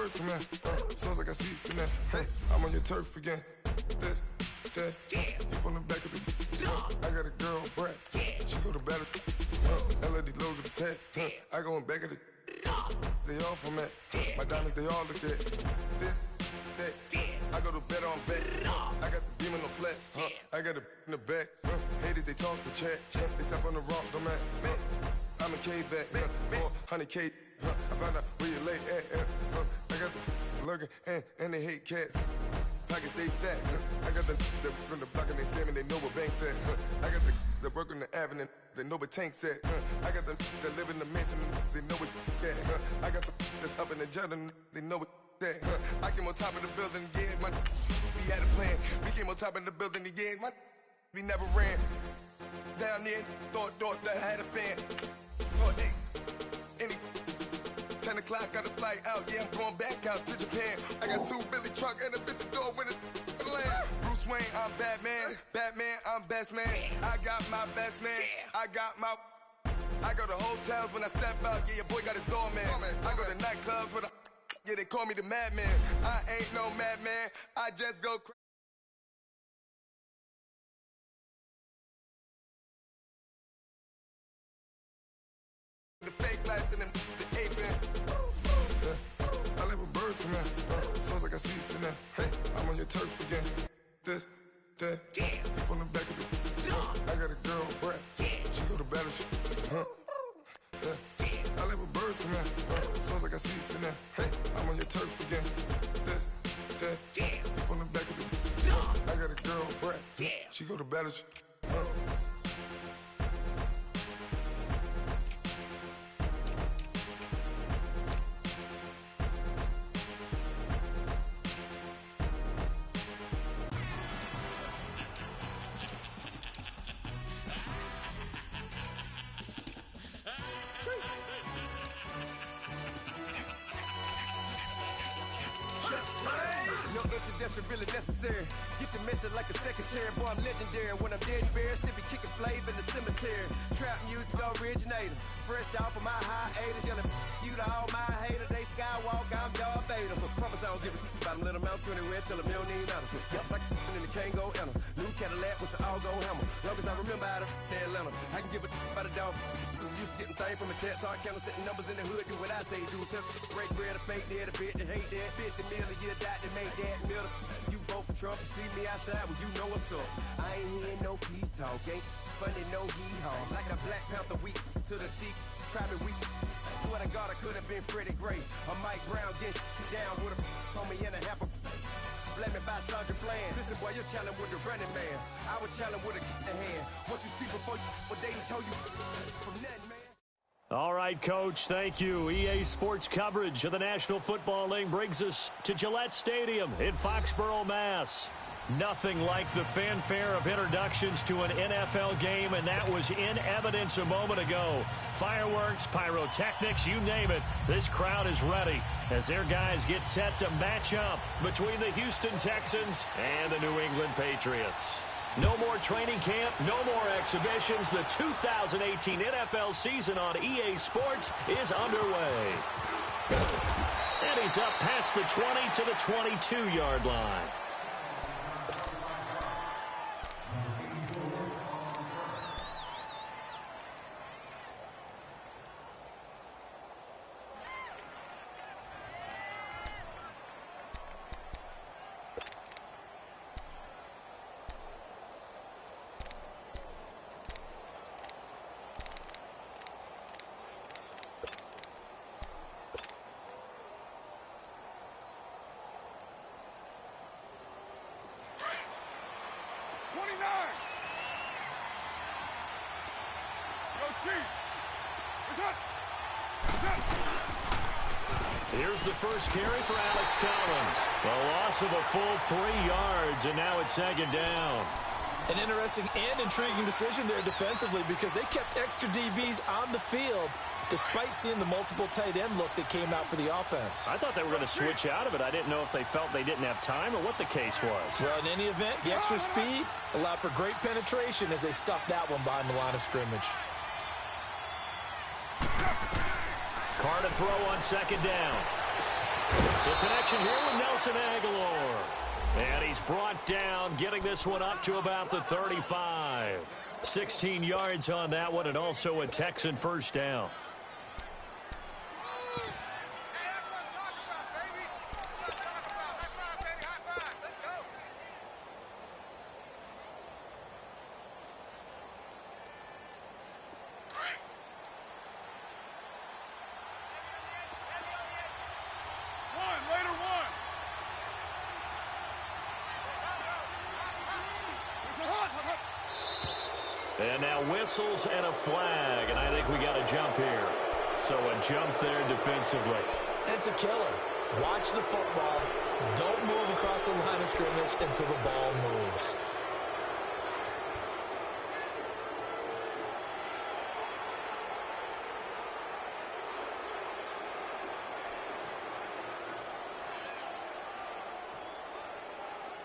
birds come in. Sounds like I see it in there. Hey, I'm on your turf again. This, that, you from the back of the. I got a girl, Brad. She go to battle. LAD logo the tag. I go in back of the. They all from that. My diamonds, they all look at. This, that. I go to bed on bed. I got the beam in the flats. I got it in the back. Haters, they talk the chat. They step on the rock, don't man. I'm a K back. 400K. I found out where you lay at. I got the lurking and they hate cats. Pockets stay fat. I got the from the block and they scamming, they know what banks at. I got the work on the avenue, they know what tanks at. I got the that live in the mansion, they know what that. I got the that's up in the jungle, they know what that. I came on top of the building, yeah, my we had a plan. We came on top of the building, yeah, my we never ran. Down there, thought that I had a fan. Oh, hey, any 10 o'clock, got a flight out, yeah, I'm going back out to Japan. I got 2 Billy truck and a bitch door with a land. Bruce Wayne, I'm Batman. Batman, I'm best man. I got my best man. I go to hotels when I step out, yeah, your boy got a doorman. I go to nightclubs with a, yeah, they call me the madman. I ain't no madman, I just go crazy. The fake life and the aping. I live with birds come in. Sounds like I see it in there. Hey, I'm on your turf again. This, that, you from the back of the. I got a girl, Brad. She go to battle. I live with birds come in. Sounds like I see it in there. Hey, I'm on your turf again. This, that, you from the back of the. I got a girl, Brad. She go to battle. No introduction really necessary. Get the message like a secretary. Boy, I'm legendary. When I'm dead and buried, still be kicking flavor in the cemetery. Trap music originator. Fresh off of my hiatus. Yelling you to all my haters. They skywalk, I'm Darth Vader. Promise I don't give a about them. Let them out 20 red till them don't need matter. Yup, like in the Kango enter. New Cadillac with an all-gold hammer. Long as I remember out of Atlanta. I can give a about a dog. Used to getting things from a text. Hard counter setting numbers in the hood. Do what I say do. Break bread, a fake dead, a bit to hate that. 50 million, you died to make that middle. You vote for Trump, you see me outside, well, you know what's up. I ain't hearing no peace talk, ain't funny, no hee-haw. Like a Black Panther weak to the teeth, try me weak. Swear to God, I could have been Freddie Gray. Or Mike Brown getting down with a on me and a half a. Let me buy Sandra Bland. Listen, boy, you're challenging with the running man. I would challenge with a hand. What you see before you, what they told you from nothing, man. All right, Coach, thank you. EA Sports coverage of the National Football League brings us to Gillette Stadium in Foxborough, Mass. Nothing like the fanfare of introductions to an NFL game, and that was in evidence a moment ago. Fireworks, pyrotechnics, you name it. This crowd is ready as their guys get set to match up between the Houston Texans and the New England Patriots. No more training camp, no more exhibitions. The 2018 NFL season on EA Sports is underway. And he's up past the 20 to the 22-yard line. Here's the first carry for Alex Collins. A loss of a full 3 yards, and now it's second down. An interesting and intriguing decision there defensively because they kept extra DBs on the field despite seeing the multiple tight end look that came out for the offense. I thought they were going to switch out of it. I didn't know if they felt they didn't have time or what the case was. Well, in any event, the extra speed allowed for great penetration as they stuffed that one behind the line of scrimmage. Carr to throw on second down. The connection here with Nelson Aguilar. And he's brought down, getting this one up to about the 35. 16 yards on that one, and also a Texan first down. And now whistles and a flag, and I think we got a jump here. So a jump there defensively. It's a killer. Watch the football. Don't move across the line of scrimmage until the ball moves.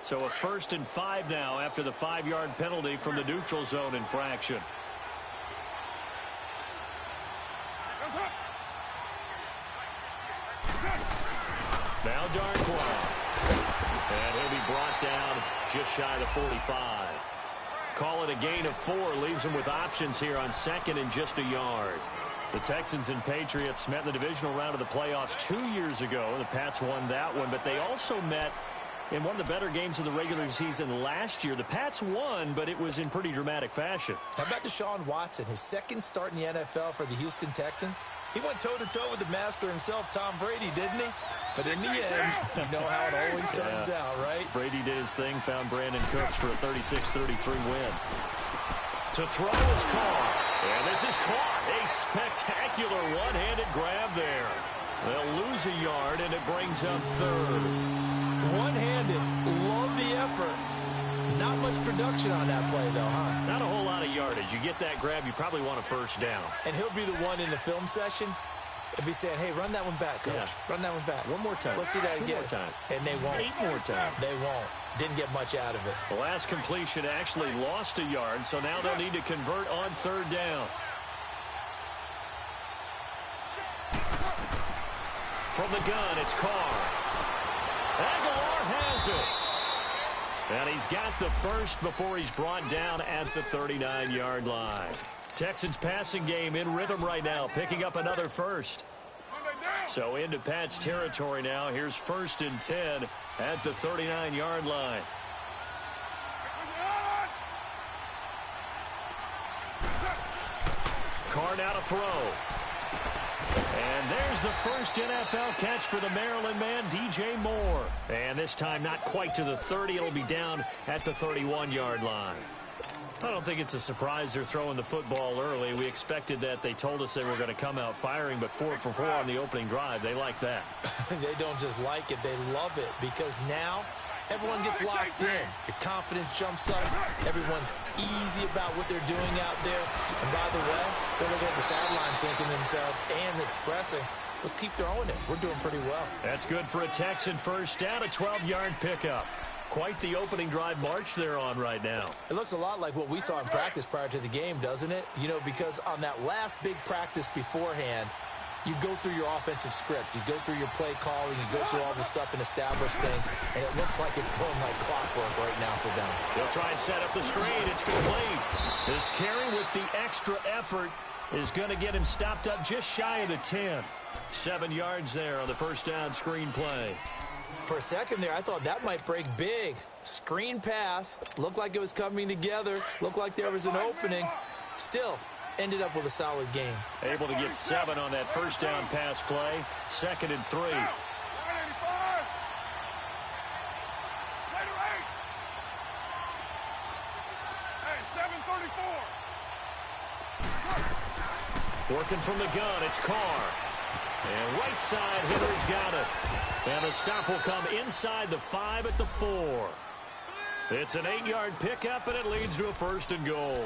So a 1st and 5 now after the 5-yard penalty from the neutral zone infraction. Now Darkwa. And he'll be brought down just shy of the 45. Call it a gain of 4. Leaves him with options here on 2nd and just a yard. The Texans and Patriots met in the divisional round of the playoffs 2 years ago. The Pats won that one, but they also met in one of the better games of the regular season last year. The Pats won, but it was in pretty dramatic fashion. How about Deshaun Watson, his 2nd start in the NFL for the Houston Texans? He went toe-to-toe with the master himself, Tom Brady, didn't he? But in the end, you know how it always turns out, right? Brady did his thing, found Brandon Cooks for a 36-33 win. To throw is caught. And this is caught. A spectacular one-handed grab there. They'll lose a yard, and it brings up 3rd. One-handed, love the effort. Not much production on that play, though, huh? Not a whole lot of yardage. You get that grab, you probably want a 1st down. And he'll be the one in the film session if he's saying, hey, run that one back, Coach. Yeah. Run that one back. One more time. Let's see that Two again. more time. And they won't. 8 more times. They won't. Didn't get much out of it. The last completion actually lost a yard, so now they'll need to convert on 3rd down. From the gun, it's Carr. Aguilar has it. And he's got the 1st before he's brought down at the 39-yard line. Texans passing game in rhythm right now, picking up another 1st. So into Pat's territory now. Here's 1st and 10 at the 39-yard line. Carr now to throw. And there's the first NFL catch for the Maryland man, DJ Moore. And this time not quite to the 30. It'll be down at the 31-yard line. I don't think it's a surprise they're throwing the football early. We expected that. They told us they were going to come out firing, but 4 for 4 on the opening drive. They like that. They don't just like it, they love it, because now everyone gets locked in. Your confidence jumps up. Everyone's easy about what they're doing out there. And by the way, they're looking at the sideline thinking to themselves and expressing, let's keep throwing it. We're doing pretty well. That's good for a Texan first down, a 12-yard pickup. Quite the opening drive march they're on right now. It looks a lot like what we saw in practice prior to the game, doesn't it? You know, because on that last big practice beforehand, you go through your offensive script. You go through your play calling. You go through all the stuff and establish things. And it looks like it's going like clockwork right now for them. They'll try and set up the screen. It's complete. This carry with the extra effort is going to get him stopped up just shy of the 10. 7 yards there on the first down screen play. For a second there, I thought that might break big. Screen pass. Looked like it was coming together. Looked like there was an opening. Still, ended up with a solid game. Able to get 7 on that first down pass play. 2nd and 3. Working from the gun, it's Carr. And right side, Hitler's got it. And the stop will come inside the 5 at the 4. It's an 8-yard pickup, and it leads to a 1st and goal.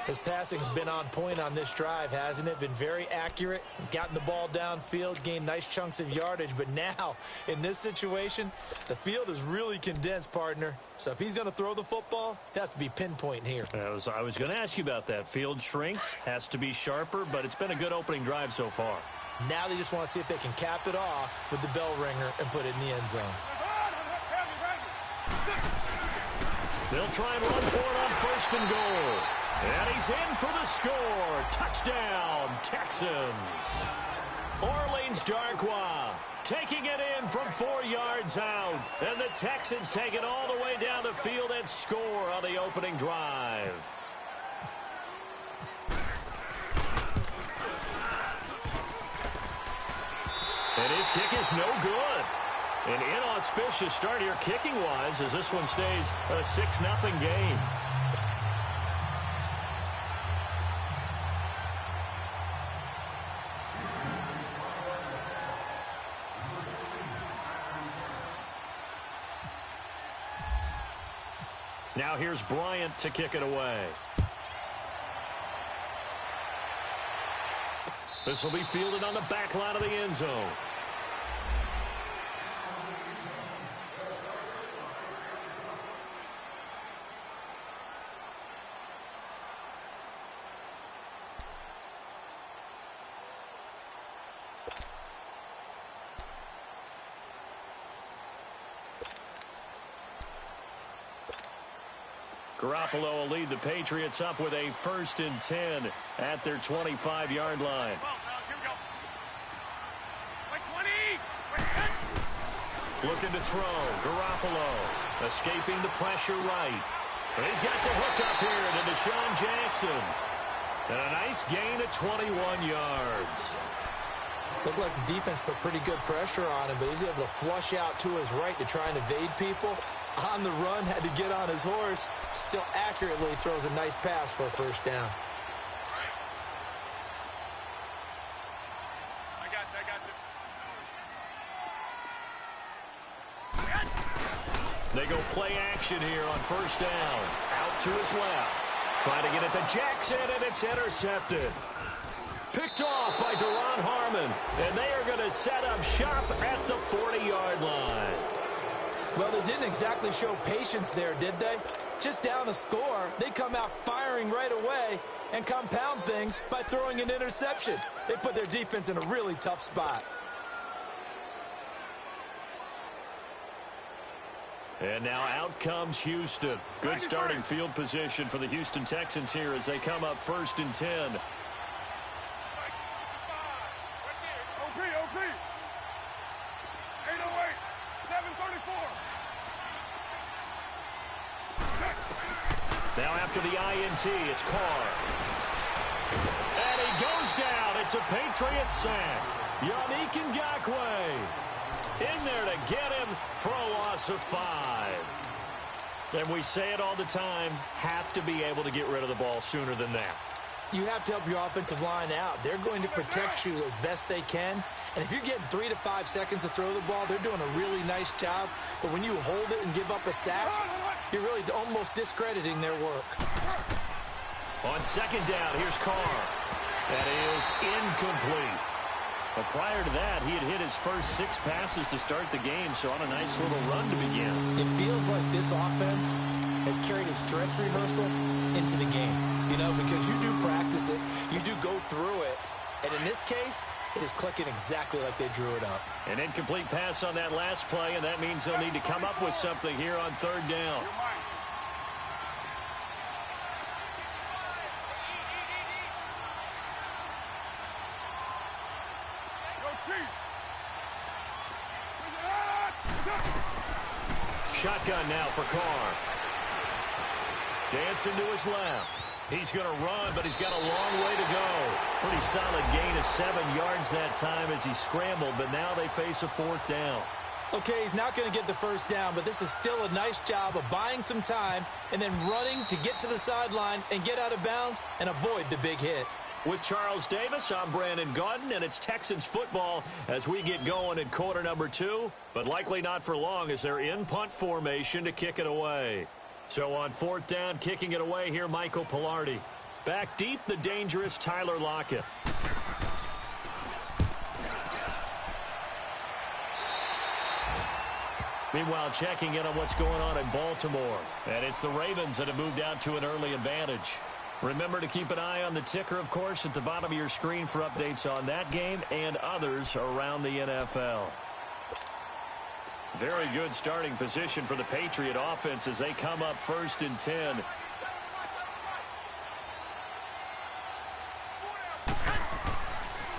His passing's been on point on this drive, hasn't it? Been very accurate, gotten the ball downfield, gained nice chunks of yardage. But now, in this situation, the field is really condensed, partner. So if he's going to throw the football, he has to be pinpoint here. I was going to ask you about that. Field shrinks, has to be sharper, but it's been a good opening drive so far. Now they just want to see if they can cap it off with the bell ringer and put it in the end zone. They'll try and run for it on 1st and goal. And he's in for the score. Touchdown, Texans. Orleans Darkwa taking it in from 4 yards out. And the Texans take it all the way down the field and score on the opening drive. And his kick is no good. An inauspicious start here kicking-wise as this one stays a 6-0 game. Now here's Bryant to kick it away. This will be fielded on the back line of the end zone. Garoppolo will lead the Patriots up with a 1st and 10 at their 25-yard line. Looking to throw. Garoppolo escaping the pressure right. But he's got the hook up here to Deshaun Jackson. And a nice gain of 21 yards. Looked like the defense put pretty good pressure on him, but he's able to flush out to his right to try and evade people. On the run, had to get on his horse. Still accurately throws a nice pass for a 1st down. I got you. They go play action here on 1st down. Out to his left. Trying to get it to Jackson, and it's intercepted. Picked off by Duron Harmon, and they are going to set up shop at the 40-yard line. Well, they didn't exactly show patience there, did they? Just down a score, they come out firing right away and compound things by throwing an interception. They put their defense in a really tough spot. And now out comes Houston. Good starting field position for the Houston Texans here as they come up 1st and 10. OP. 808. 734. Now after the INT, it's Carr. And he goes down. It's a Patriots sack. Yannick Ngakoue in there to get him for a loss of 5. And we say it all the time, have to be able to get rid of the ball sooner than that. You have to help your offensive line out. They're going to protect you as best they can. And if you're getting 3 to 5 seconds to throw the ball, they're doing a really nice job. But when you hold it and give up a sack, you're really almost discrediting their work. On 2nd down, here's Carr. That is incomplete. But prior to that, he had hit his first 6 passes to start the game, so on a nice little run to begin. It feels like this offense has carried its dress rehearsal into the game. You know, because you do practice it, you do go through it, and in this case, it is clicking exactly like they drew it up. An incomplete pass on that last play, and that means they'll need to come up with something here on 3rd down. Shotgun now for Carr. Dancing to his left. He's going to run, but he's got a long way to go. Pretty solid gain of 7 yards that time as he scrambled, but now they face a 4th down. Okay, he's not going to get the 1st down, but this is still a nice job of buying some time and then running to get to the sideline and get out of bounds and avoid the big hit. With Charles Davis, I'm Brandon Gaudin, and it's Texans football as we get going in quarter number 2, but likely not for long as they're in punt formation to kick it away. So on 4th down, kicking it away here, Michael Pilardi. Back deep, the dangerous Tyler Lockett. Meanwhile, checking in on what's going on in Baltimore. And it's the Ravens that have moved out to an early advantage. Remember to keep an eye on the ticker, of course, at the bottom of your screen for updates on that game and others around the NFL. Very good starting position for the Patriot offense as they come up 1st and 10.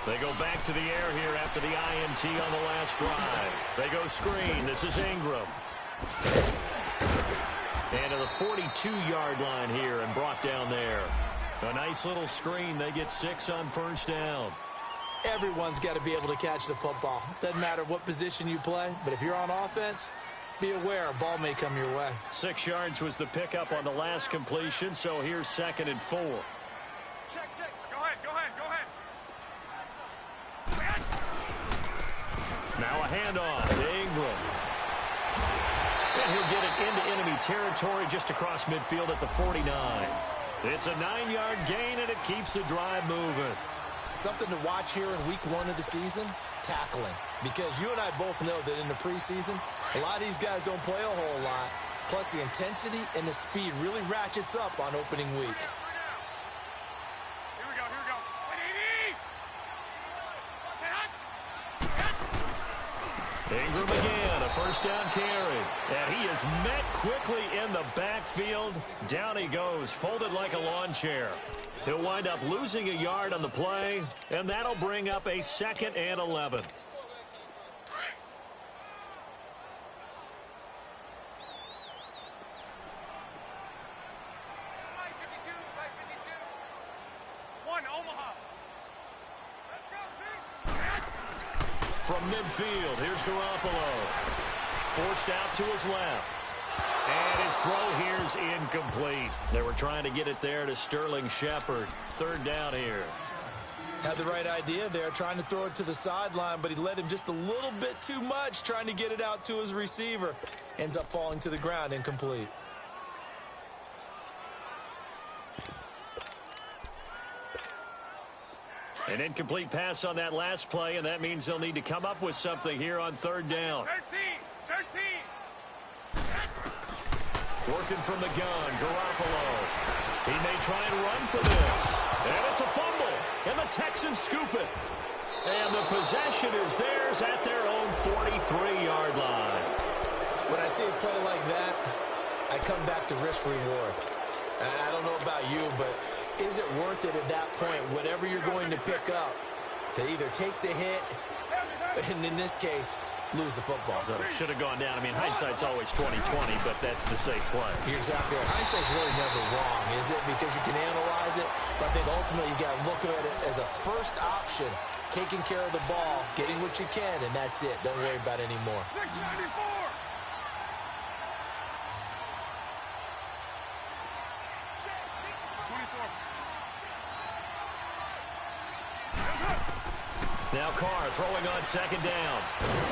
They go back to the air here after the INT on the last drive. They go screen. This is Ingram. And to the 42-yard line here and brought down there. A nice little screen. They get 6 on 1st down. Everyone's got to be able to catch the football. Doesn't matter what position you play, but if you're on offense, be aware a ball may come your way. 6 yards was the pickup on the last completion, so here's 2nd and 4. Check. Go ahead. Now a handoff to Ingram. And he'll get it into enemy territory just across midfield at the 49. It's a 9-yard gain, and it keeps the drive moving. Something to watch here in week 1 of the season, tackling. Because you and I both know that in the preseason, a lot of these guys don't play a whole lot. Plus, the intensity and the speed really ratchets up on opening week. Here we go. Ingram again, a 1st down carry. And he is met quickly in the backfield. Down he goes, folded like a lawn chair. He'll wind up losing a yard on the play, and that'll bring up a 2nd and 11. From midfield, here's Garoppolo. Forced out to his left. And his throw here's incomplete. They were trying to get it there to Sterling Shepard. 3rd down here. Had the right idea there, trying to throw it to the sideline, but he led him just a little bit too much, trying to get it out to his receiver. Ends up falling to the ground, incomplete. An incomplete pass on that last play, and that means they'll need to come up with something here on 3rd down. 13. Working from the gun, Garoppolo. He may try and run for this. And it's a fumble, and the Texans scoop it. And the possession is theirs at their own 43-yard line. When I see a play like that, I come back to risk-reward. I don't know about you, but is it worth it at that point, whatever you're going to pick up, to either take the hit, and in this case, lose the football? So it should have gone down. I mean, hindsight's always 20/20, but that's the safe play. You're exactly right. Hindsight's really never wrong, is it? Because you can analyze it, but I think ultimately you got to look at it as a first option, taking care of the ball, getting what you can, and that's it. Don't worry about it anymore. 694. Now Carr throwing on 2nd down.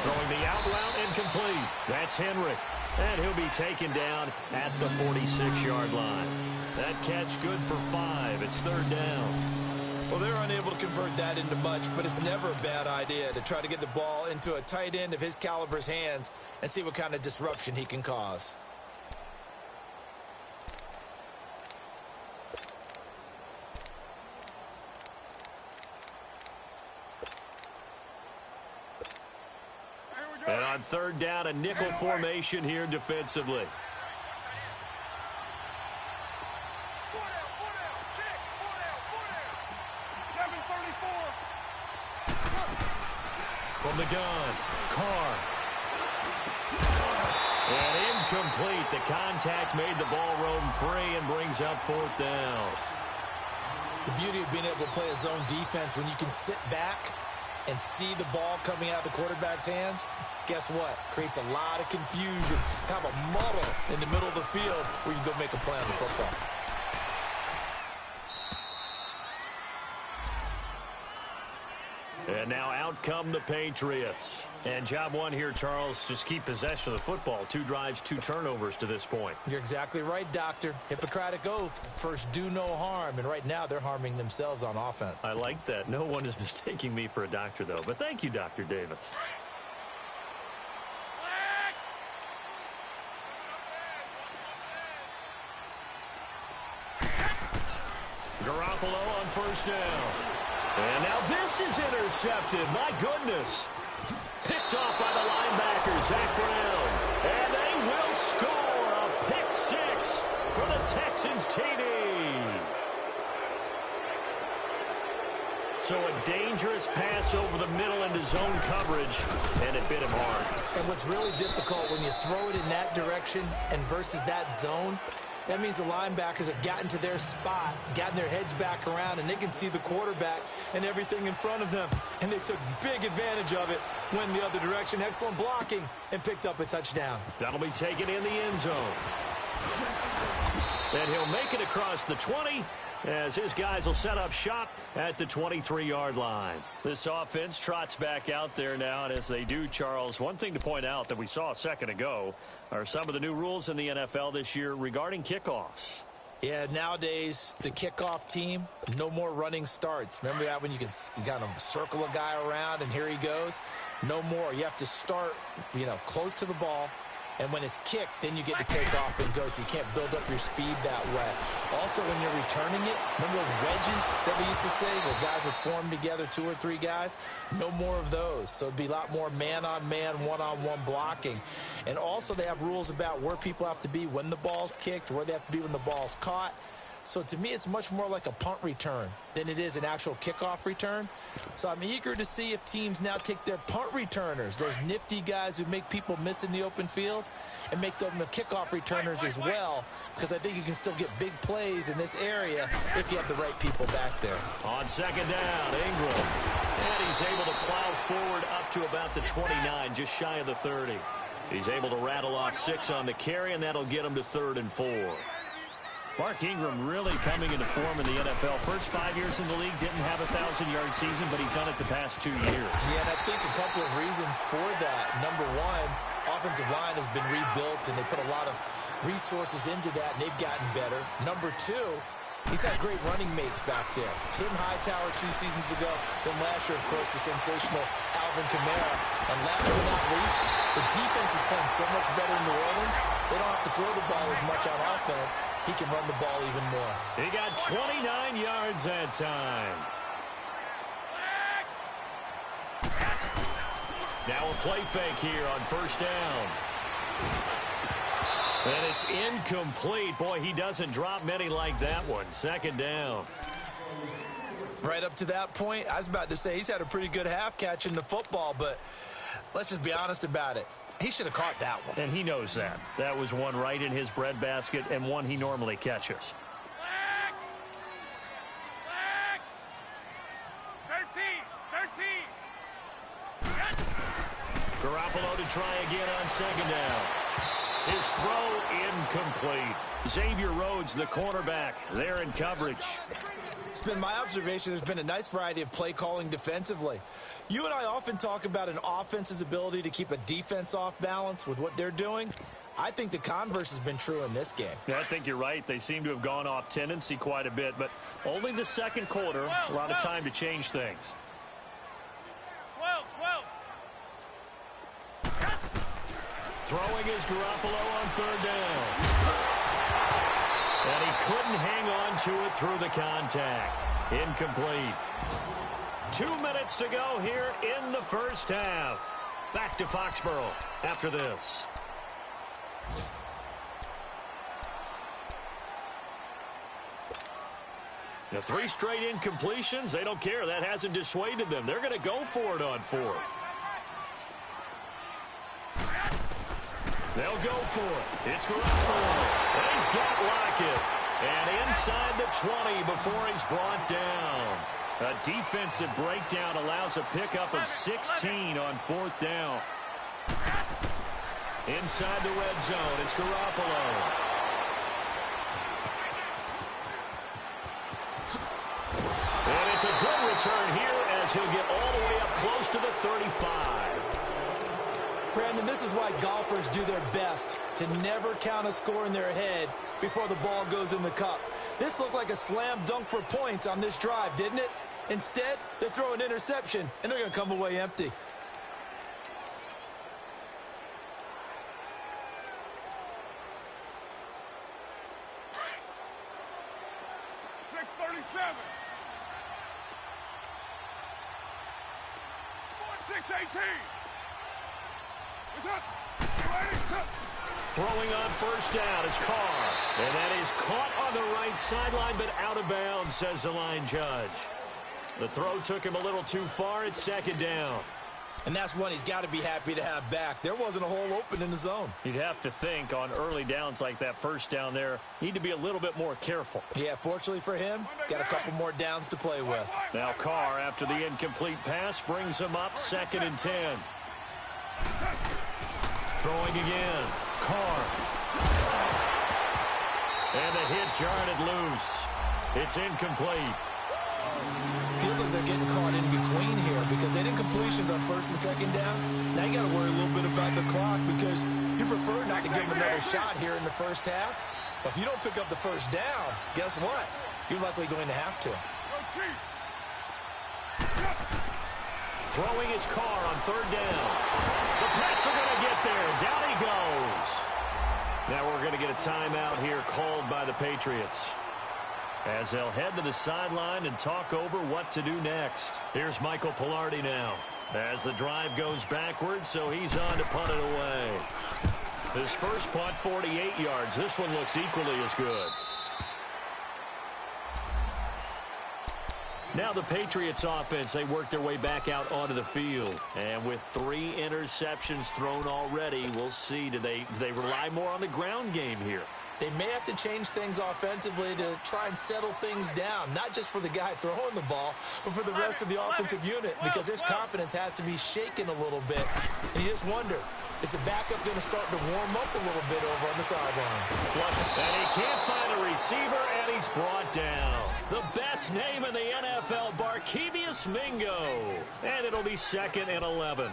Throwing the out route incomplete. That's Henry. And he'll be taken down at the 46-yard line. That catch good for 5. It's 3rd down. Well, they're unable to convert that into much, but it's never a bad idea to try to get the ball into a tight end of his caliber's hands and see what kind of disruption he can cause. And on 3rd down, a nickel formation here defensively. From the gun, Carr. And incomplete. The contact made the ball roam free and brings up 4th down. The beauty of being able to play a zone defense when you can sit back and see the ball coming out of the quarterback's hands, guess what? Creates a lot of confusion, kind of a muddle in the middle of the field where you can go make a play on the football. And now out come the Patriots. And job one here, Charles, just keep possession of the football. 2 drives, 2 turnovers to this point. You're exactly right, Doctor. Hippocratic oath. First, do no harm. And right now, they're harming themselves on offense. I like that. No one is mistaking me for a doctor, though. But thank you, Dr. Davis. Garoppolo on first down. And now this is intercepted. My goodness. Picked off by the linebacker, Zach Brown. And they will score a pick six for the Texans TD. So a dangerous pass over the middle into zone coverage, and it bit him hard. And what's really difficult when you throw it in that direction and versus that zone, that means the linebackers have gotten to their spot, gotten their heads back around, and they can see the quarterback and everything in front of them. And they took big advantage of it, went the other direction, excellent blocking, and picked up a touchdown. That'll be taken in the end zone. And he'll make it across the 20 as his guys will set up shop at the 23-yard line. This offense trots back out there now, and as they do, Charles, one thing to point out that we saw a second ago are some of the new rules in the NFL this year regarding kickoffs. Yeah, nowadays, the kickoff team, no more running starts. Remember that when you kind of circle a guy around and here he goes? No more. You have to start, close to the ball. And when it's kicked, then you get to take off and go, so you can't build up your speed that way. Also, when you're returning it, remember those wedges that we used to say where guys would form together, 2 or 3 guys? No more of those. So it'd be a lot more man-on-man, one-on-one blocking. And also, they have rules about where people have to be when the ball's kicked, where they have to be when the ball's caught. So to me, it's much more like a punt return than it is an actual kickoff return. So I'm eager to see if teams now take their punt returners, those nifty guys who make people miss in the open field, and make them the kickoff returners as well, because I think you can still get big plays in this area if you have the right people back there. On second down, Ingram. And he's able to plow forward up to about the 29, just shy of the 30. He's able to rattle off 6 on the carry, and that'll get him to 3rd and 4. Mark Ingram really coming into form in the NFL. First 5 years in the league, didn't have a 1,000-yard season, but he's done it the past 2 years. Yeah, and I think a couple of reasons for that. Number one, offensive line has been rebuilt, and they put a lot of resources into that, and they've gotten better. Number two, he's had great running mates back there. Tim Hightower 2 seasons ago, then last year, of course, the sensational Alvin Kamara. And last but not least, the defense is playing so much better in New Orleans, they don't have to throw the ball as much on offense. He can run the ball even more. He got 29 yards that time. Now a play fake here on first down. And it's incomplete. Boy, he doesn't drop many like that one. Second down. Right up to that point, I was about to say he's had a pretty good half catching the football, but let's just be honest about it. He should have caught that one. And he knows that. That was one right in his breadbasket and one he normally catches. Flag! 13! Garoppolo to try again on second down. His throw incomplete. Xavier Rhodes, the cornerback, there in coverage. It's been my observation there's been a nice variety of play calling defensively. You and I often talk about an offense's ability to keep a defense off balance with what they're doing. I think the converse has been true in this game. Yeah, I think you're right. They seem to have gone off tendency quite a bit, but only the second quarter, a lot of time to change things. 12! Throwing is Garoppolo on third down. And he couldn't hang on to it through the contact. Incomplete. 2 minutes to go here in the first half. Back to Foxborough after this. The 3 straight incompletions, they don't care. That hasn't dissuaded them. They're going to go for it on 4th. They'll go for it. It's Garoppolo. And he's got Lockett. And inside the 20 before he's brought down. A defensive breakdown allows a pickup of 16 on 4th down. Inside the red zone, it's Garoppolo. And it's a good return here as he'll get all the way up close to the 35. Brandon, this is why golfers do their best to never count a score in their head before the ball goes in the cup. This looked like a slam dunk for points on this drive, didn't it? Instead, they throw an interception, and they're going to come away empty. 6:36 7. 6-18. What's up? Throwing on first down is Carr. And that is caught on the right sideline, but out of bounds, says the line judge. The throw took him a little too far. It's second down. And that's one he's got to be happy to have back. There wasn't a hole open in the zone. You'd have to think on early downs like that first down there, need to be a little bit more careful. Yeah, fortunately for him, got a couple more downs to play with. Now Carr, after the incomplete pass, brings him up 2nd and 10. Throwing again. Carr. And the hit jarred it loose. It's incomplete. Feels like they're getting caught in between here because they didn't completions on 1st and 2nd down. Now you got to worry a little bit about the clock because you prefer not to give them another shot here in the first half. But if you don't pick up the first down, guess what? You're likely going to have to. Throwing his Carr on 3rd down. The Pats are going to get there. Down he goes. Now we're going to get a timeout here called by the Patriots, as they'll head to the sideline and talk over what to do next. Here's Michael Pilardi now, as the drive goes backwards, so he's on to punt it away. His first punt, 48 yards. This one looks equally as good. Now the Patriots offense, they work their way back out onto the field. And with 3 interceptions thrown already, we'll see, do they rely more on the ground game here? They may have to change things offensively to try and settle things down, not just for the guy throwing the ball, but for the rest of the offensive unit, because his confidence has to be shaken a little bit. And you just wonder, is the backup going to start to warm up a little bit over on the sideline? Flush, and he can't find a receiver, and he's brought down. The best name in the NFL, Barkevious Mingo. And it'll be 2nd and 11.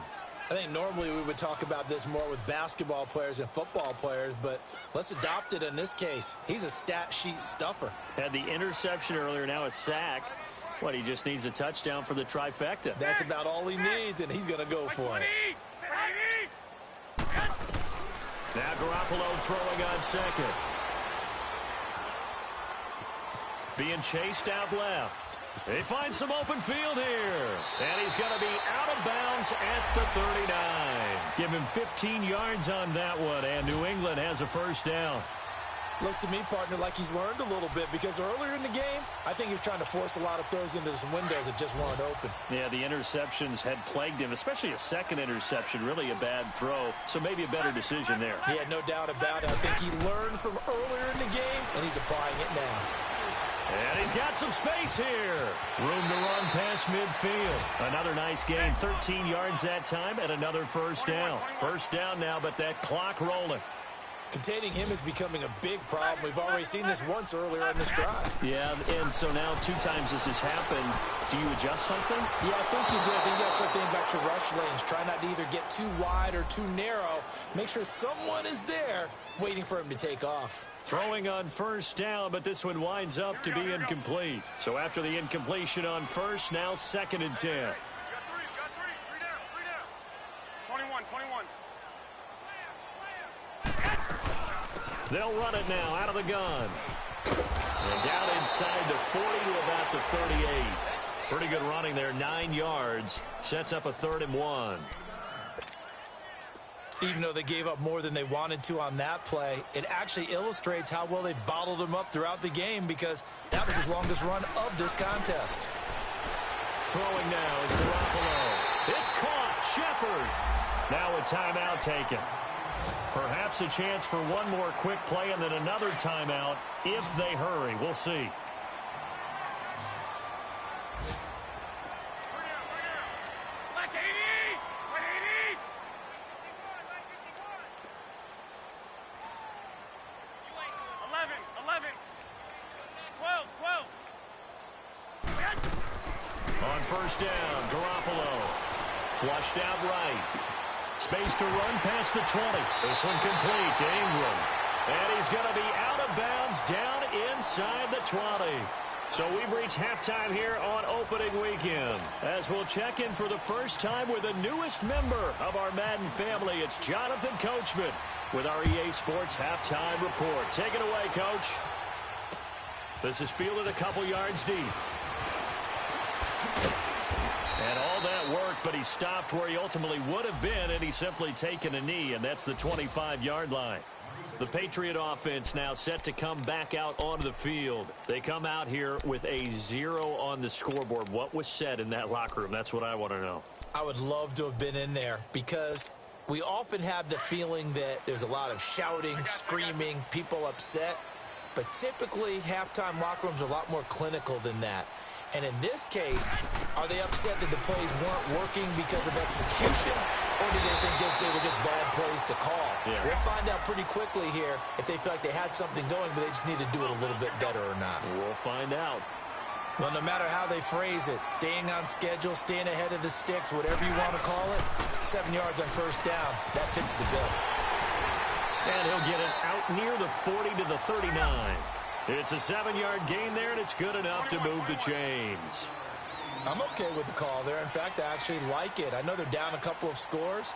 I think normally we would talk about this more with basketball players and football players, but let's adopt it in this case. He's a stat sheet stuffer. Had the interception earlier, now a sack. What, he just needs a touchdown for the trifecta. That's about all he needs, and he's going to go for it. Now Garoppolo throwing on 2nd. Being chased out left. They find some open field here. And he's going to be out of bounds at the 39. Give him 15 yards on that one, and New England has a first down. Looks to me, partner, like he's learned a little bit because earlier in the game, I think he was trying to force a lot of throws into some windows that just weren't open. Yeah, the interceptions had plagued him, especially a second interception, really a bad throw. So maybe a better decision there. Yeah, no doubt about it. I think he learned from earlier in the game, and he's applying it now. And he's got some space here. Room to run past midfield. Another nice gain, 13 yards that time, and another first down. First down now, but that clock rolling. Containing him is becoming a big problem. We've already seen this once earlier on this drive. Yeah, and so now 2 times this has happened. Do you adjust something? Yeah, I think you do. I think you got to start thinking about your rush lanes. Try not to either get too wide or too narrow. Make sure someone is there waiting for him to take off. Throwing on first down, but this one winds up to be incomplete. So after the incompletion on first, now 2nd and 10. We got 3 down. 21. They'll run it now out of the gun. And down inside the 40 to about the 38. Pretty good running there, 9 yards. Sets up a 3rd and 1. Even though they gave up more than they wanted to on that play, it actually illustrates how well they've bottled him up throughout the game because that was his longest run of this contest. Throwing now is Garoppolo. It's caught. Shepard. Now a timeout taken. Perhaps a chance for one more quick play and then another timeout if they hurry. We'll see. On first down, Garoppolo. Flushed out right. Space to run past the 20. This one complete to Ingram. And he's going to be out of bounds down inside the 20. So we've reached halftime here on opening weekend. As we'll check in for the first time with the newest member of our Madden family. It's Jonathan Coachman with our EA Sports Halftime Report. Take it away, Coach. This is fielded a couple yards deep. And all that work, but he stopped where he ultimately would have been, and he's simply taken a knee, and that's the 25-yard line. The Patriot offense now set to come back out onto the field. They come out here with a 0 on the scoreboard. What was said in that locker room? That's what I want to know. I would love to have been in there because we often have the feeling that there's a lot of shouting, screaming, people upset. But typically, halftime locker rooms are a lot more clinical than that. And in this case, are they upset that the plays weren't working because of execution? Or do they think they were just bad plays to call? Yeah. We'll find out pretty quickly here if they feel like they had something going, but they just need to do it a little bit better or not. We'll find out. Well, no matter how they phrase it, staying on schedule, staying ahead of the sticks, whatever you want to call it, 7 yards on first down, that fits the bill. And he'll get it out near the 40 to the 39. It's a 7-yard gain there, and it's good enough to move the chains. I'm okay with the call there. In fact, I actually like it. I know they're down a couple of scores,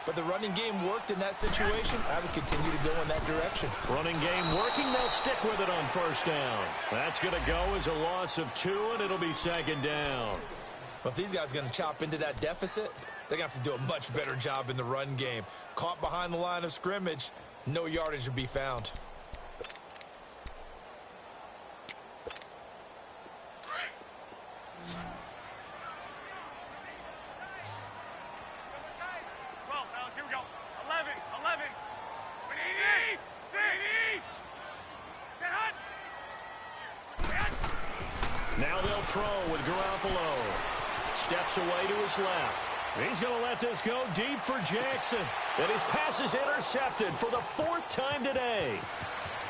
but the running game worked in that situation. I would continue to go in that direction. Running game working. They'll stick with it on first down. That's going to go as a loss of 2, and it'll be second down. But if these guys are going to chop into that deficit, they're going to have to do a much better job in the run game. Caught behind the line of scrimmage, no yardage to be found. Now they'll throw with Garoppolo. Steps away to his left. He's going to let this go deep for Jackson. And his pass is intercepted for the 4th time today.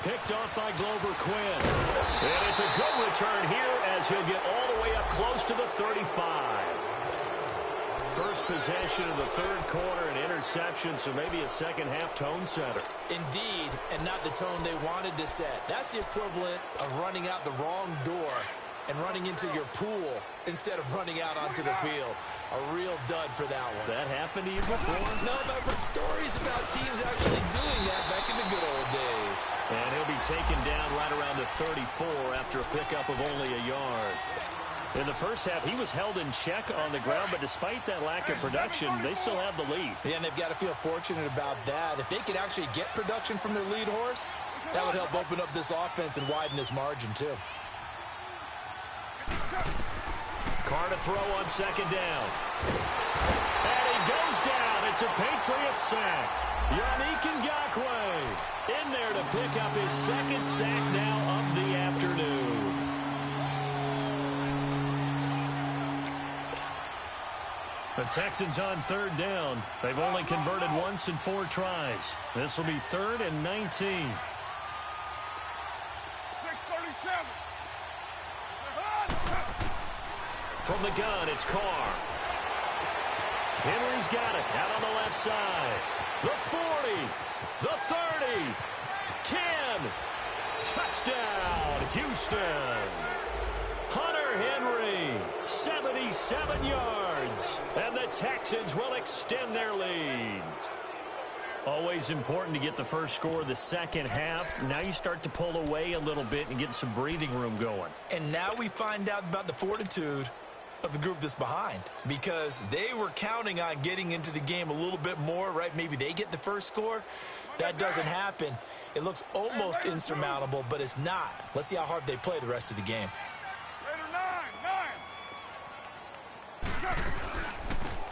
Picked off by Glover Quinn. And it's a good return here as he'll get all the way up close to the 35. First possession of the third quarter, an interception, so maybe a second-half tone setter. Indeed, and not the tone they wanted to set. That's the equivalent of running out the wrong door and running into your pool instead of running out onto the field. A real dud for that one. Has that happened to you before? No, but I've heard stories about teams actually doing that back in the good old days. And he'll be taken down right around the 34 after a pickup of only a yard. In the first half, he was held in check on the ground, but despite that lack of production, they still have the lead. Yeah, and they've got to feel fortunate about that. If they could actually get production from their lead horse, that would help open up this offense and widen this margin, too. Carr to throw on second down. And he goes down. It's a Patriot sack. Yannick Ngakoue in there to pick up his second sack now of the afternoon. The Texans on third down. They've only converted once in 4 tries. This will be 3rd and 19. 6:37. From the gun, it's Carr. Henry's got it out on the left side. The 40, the 30, 10. Touchdown, Houston. Hunter Henry, 77 yards. And the Texans will extend their lead. Always important to get the first score of the second half. Now you start to pull away a little bit and get some breathing room going. And now we find out about the fortitude of the group that's behind, because they were counting on getting into the game a little bit more, right? Maybe they get the first score. That doesn't happen. It looks almost insurmountable, but it's not. Let's see how hard they play the rest of the game.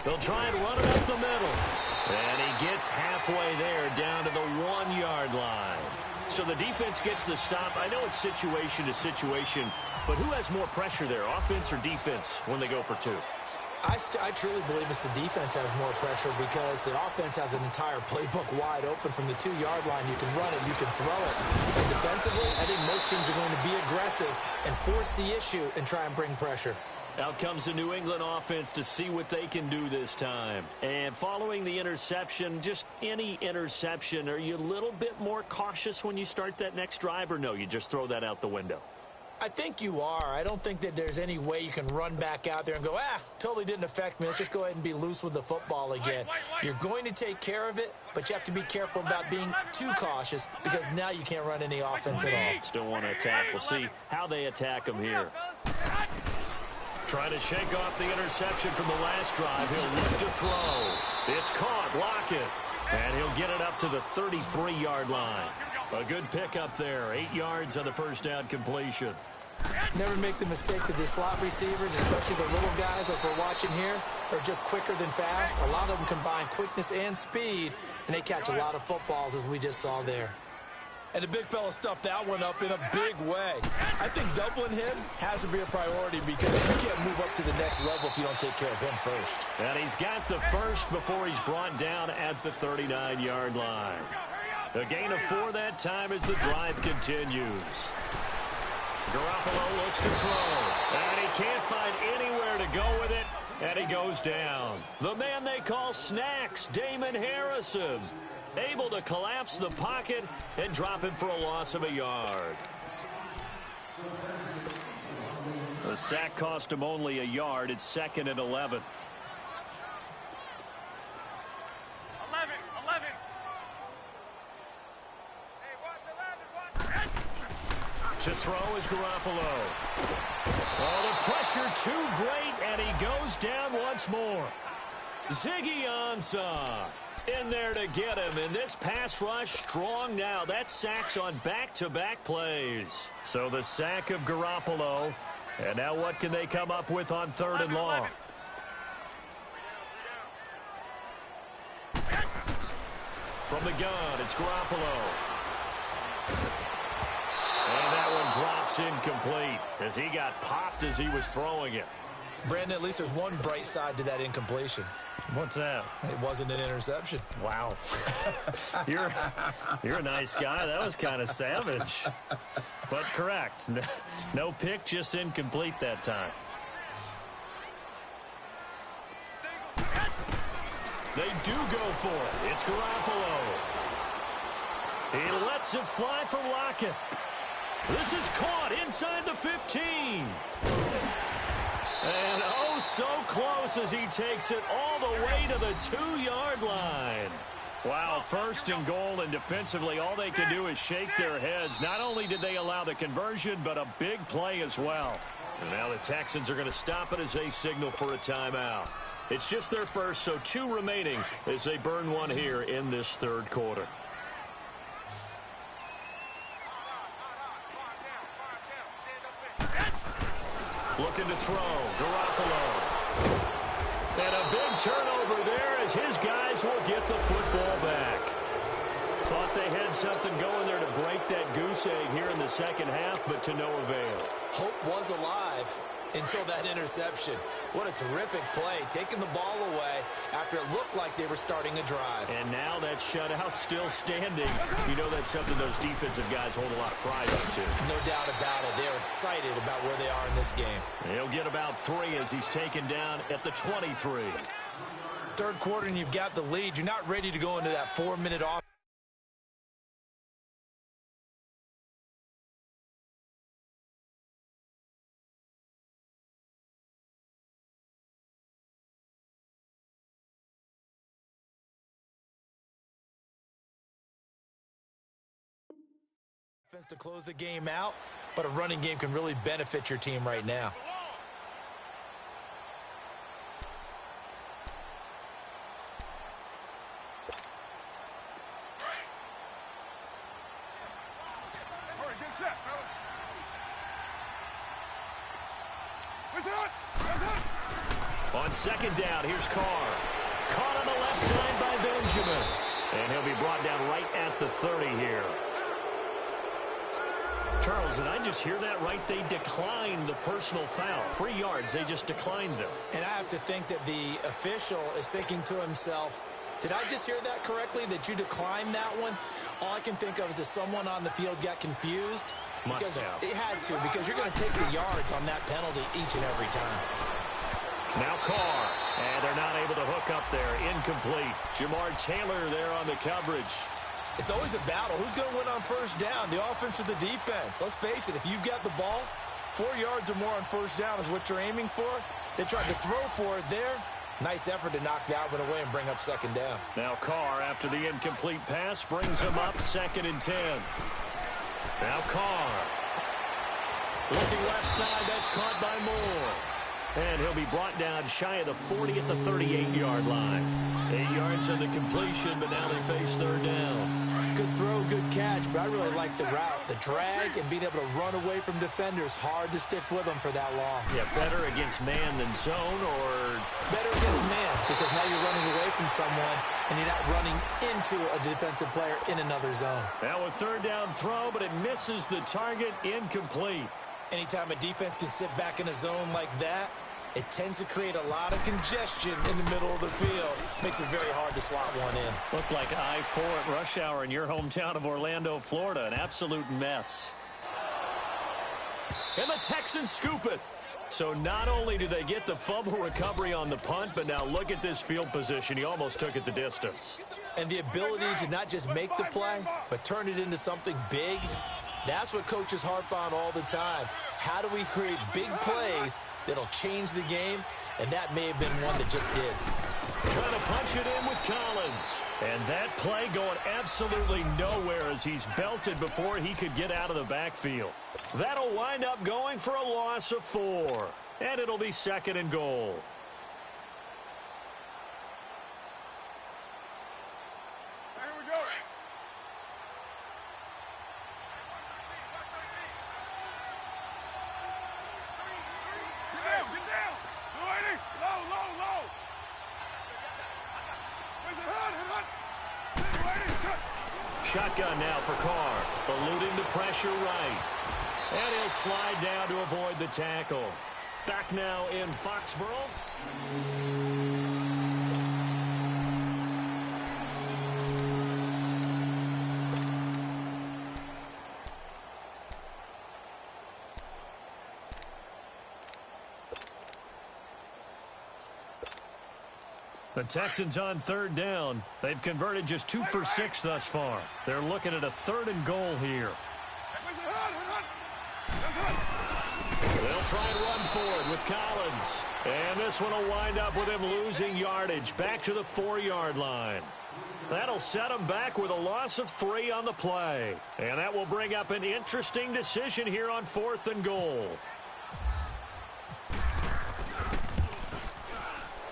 They'll try and run it up the middle. And he gets halfway there down to the 1-yard line. So the defense gets the stop. I know it's situation to situation, but who has more pressure there, offense or defense, when they go for 2? I truly believe it's the defense has more pressure because the offense has an entire playbook wide open from the 2-yard line. You can run it, you can throw it. So defensively, I think most teams are going to be aggressive and force the issue and try and bring pressure. Out comes the New England offense to see what they can do this time. And following the interception, just any interception, are you a little bit more cautious when you start that next drive, or no, you just throw that out the window? I think you are. I don't think that there's any way you can run back out there and go, totally didn't affect me. Let's just go ahead and be loose with the football again. You're going to take care of it, but you have to be careful about being too cautious because now you can't run any offense at all. Still want to attack. We'll see how they attack him here. Trying to shake off the interception from the last drive. He'll look to throw. It's caught. Lockett. And he'll get it up to the 33-yard line. A good pickup there. 8 yards on the first down completion. Never make the mistake that the slot receivers, especially the little guys like we're watching here, are just quicker than fast. A lot of them combine quickness and speed, and they catch a lot of footballs, as we just saw there. And the big fella stuffed that one up in a big way. I think doubling him has to be a priority because you can't move up to the next level if you don't take care of him first. And he's got the first before he's brought down at the 39-yard line. A gain of 4 that time as the drive continues. Garoppolo looks to throw, and he can't find anywhere to go with it, and he goes down. The man they call Snacks, Damon Harrison, able to collapse the pocket and drop him for a loss of a yard. The sack cost him only a yard. It's 2nd and 11. 11. To throw is Garoppolo. Oh, the pressure too great, and he goes down once more. Ziggy Ansah in there to get him, and this pass rush strong now. That sacks on back-to-back plays. So the sack of Garoppolo, and now what can they come up with on 3rd and long? From the gun, it's Garoppolo. And that one drops incomplete as he got popped as he was throwing it. Brandon, at least there's one bright side to that incompletion. What's that? It wasn't an interception. Wow. You're a nice guy. That was kind of savage. But correct. No pick, just incomplete that time. They do go for it. It's Garoppolo. He lets it fly from Lockett. This is caught inside the 15. And oh, so close as he takes it all the way to the 2-yard line. Wow, 1st and goal, and defensively all they can do is shake their heads. Not only did they allow the conversion, but a big play as well. And now the Texans are going to stop it as they signal for a timeout. It's just their first, so 2 remaining as they burn one here in this 3rd quarter. Looking to throw, Garoppolo. And a big turnover there as his guys will get the football back. Thought they had something going there to break that goose egg here in the 2nd half, but to no avail. Hope was alive until that interception. What a terrific play, taking the ball away after it looked like they were starting a drive. And now that shutout still standing. You know that's something those defensive guys hold a lot of pride into. No doubt about it. They're excited about where they are in this game. He'll get about 3 as he's taken down at the 23. 3rd quarter and you've got the lead. You're not ready to go into that 4-minute off. To close the game out, but a running game can really benefit your team right now. On 2nd down, here's Carr. Caught on the left side by Benjamin. And he'll be brought down right at the 30 here. Charles, did I just hear that right? They declined the personal foul. 3 yards, they just declined them. And I have to think that the official is thinking to himself, did I just hear that correctly, that you declined that one? All I can think of is that someone on the field got confused. Must have. It had to, because you're going to take the yards on that penalty each and every time. Now Carr, and they're not able to hook up there. Incomplete. Jamar Taylor there on the coverage. It's always a battle. Who's going to win on 1st down, the offense or the defense? Let's face it, if you've got the ball, 4 yards or more on first down is what you're aiming for. They tried to throw for it there. Nice effort to knock that one away and bring up second down. Now Carr, after the incomplete pass, brings him up 2nd and 10. Now Carr. Looking left side, that's caught by Moore. And he'll be brought down shy of the 40 at the 38-yard line. 8 yards on the completion, but now they face third down. Good throw, good catch, but I really like the route. The drag and being able to run away from defenders, hard to stick with them for that long. Yeah, better against man than zone, or better against man, because now you're running away from someone and you're not running into a defensive player in another zone. Now a third down throw, but it misses the target, incomplete. Anytime a defense can sit back in a zone like that, it tends to create a lot of congestion in the middle of the field. Makes it very hard to slot one in. Looked like I-4 at rush hour in your hometown of Orlando, Florida. An absolute mess. And the Texans scoop it. So not only do they get the fumble recovery on the punt, but now look at this field position. He almost took it the distance. And the ability to not just make the play, but turn it into something big. That's what coaches harp on all the time. How do we create big plays that'll change the game? And that may have been one that just did. Trying to punch it in with Collins. And that play going absolutely nowhere as he's belted before he could get out of the backfield. That'll wind up going for a loss of 4. And it'll be 2nd and goal. Shotgun now for Carr, eluding the pressure right. And he'll slide down to avoid the tackle. Back now in Foxborough. The Texans on third down. They've converted just 2 for 6 thus far. They're looking at a 3rd and goal here. They'll try and run for it with Collins. And this one will wind up with him losing yardage back to the 4-yard line. That'll set him back with a loss of 3 on the play. And that will bring up an interesting decision here on 4th and goal.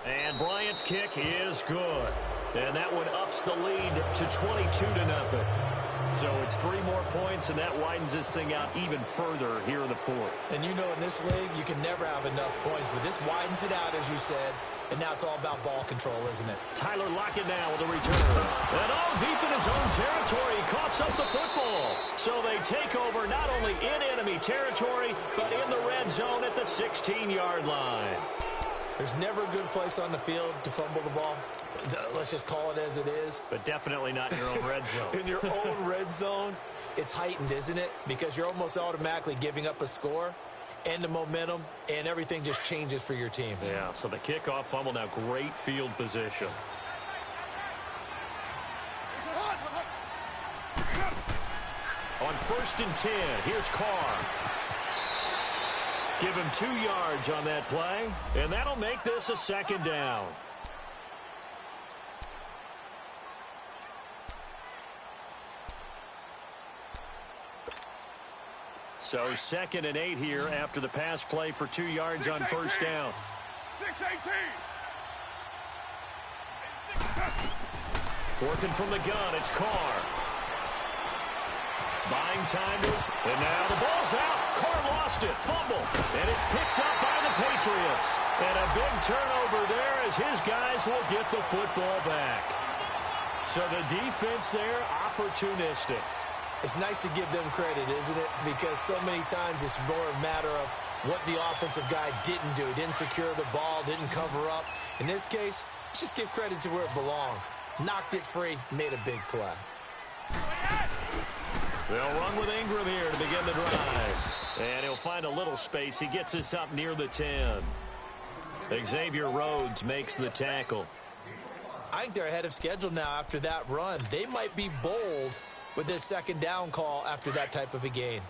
And Bryant's kick is good. And that one ups the lead to 22-0. So it's 3 more points, and that widens this thing out even further here in the 4th. And you know in this league, you can never have enough points, but this widens it out, as you said. And now it's all about ball control, isn't it? Tyler Lockett now with a return. And deep in his own territory, he coughs up the football. So they take over not only in enemy territory, but in the red zone at the 16-yard line. There's never a good place on the field to fumble the ball. Let's just call it as it is. But definitely not in your own red zone. In your own red zone, it's heightened, isn't it? Because you're almost automatically giving up a score and the momentum, and everything just changes for your team. Yeah, so the kickoff fumble, now great field position. On 1st and 10, here's Carr. Give him 2 yards on that play, and that'll make this a 2nd down. So 2nd and 8 here after the pass play for 2 yards on 1st down. 6-18. Working from the gun, it's Carr. Buying time to us, and now the ball's out. Carr lost it, fumble, and it's picked up by the Patriots. And a big turnover there as his guys will get the football back. So the defense there, opportunistic. It's nice to give them credit, isn't it? Because so many times it's more a matter of what the offensive guy didn't do. He didn't secure the ball, didn't cover up. In this case, let's just give credit to where it belongs. Knocked it free, made a big play. They'll run with Ingram here to begin the drive. And he'll find a little space. He gets us up near the 10. Xavier Rhodes makes the tackle. I think they're ahead of schedule now after that run. They might be bold with this 2nd down call after that type of a gain.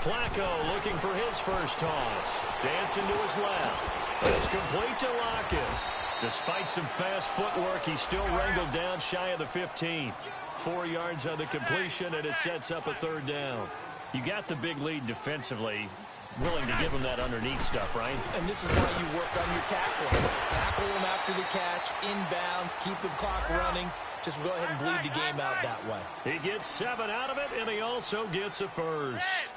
Flacco looking for his first toss. Dancing to his left. It's complete to Lockett. Despite some fast footwork, he's still wrangled down shy of the 15. 4 yards on the completion, and it sets up a third down. You got the big lead defensively. Willing to give him that underneath stuff, right? And this is why you work on your tackling. Tackle him after the catch, inbounds, keep the clock running. Just go ahead and bleed the game out that way. He gets 7 out of it, and he also gets a first.